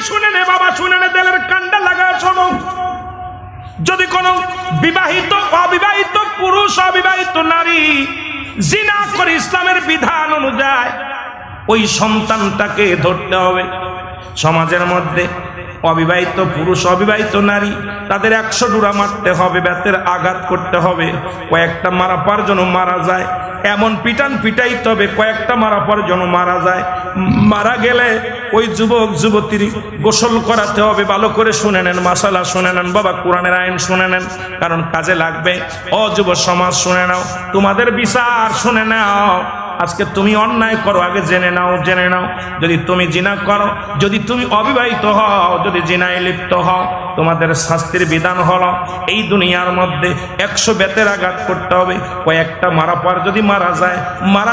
শুনে নে বাবা, শুনে নে, দিলের কান্ডা লাগা শোনো। যদি কোনো বিবাহিত অবিবাহিত পুরুষ অবিবাহিত নারী জিনা করে ইসলামের বিধান অনুযায়ী ওই সন্তানটাকে ধরতে হবে। সমাজের মধ্যে অবিবাহিত পুরুষ অবিবাহিত নারী তাদের 100 ডুরা মারতে হবে, বেতের আঘাত করতে হবে, কয়েকটা মারা পর যেন মারা যায়, এমন পিটান পিটাইতে হবে কয়েকটা মারা পর যেন মারা যায়। মারা গেলে ওই যুবক যুবতীর গোসল করাতে হবে। ভালো করে শুনে নেন, মাসালা শুনে নেন বাবা, কোরআনের আইন শুনে নেন, কারণ কাজে লাগবে। ও যুব সমাজ শুনে নাও, তোমাদের বিচার শুনে নাও। আজকে তুমি অন্যায় করো, আগে জেনে নাও, জেনে নাও। যদি তুমি জিনা করো, যদি তুমি অবিবাহিত হও, যদি জিনায় লিপ্ত হও, তোমাদের শাস্তির বিধান হলো এই দুনিয়ার মধ্যে 100 বেতের আঘাত করতে হবে, কয়েকটা মারা পর যদি মারা যায়, মারা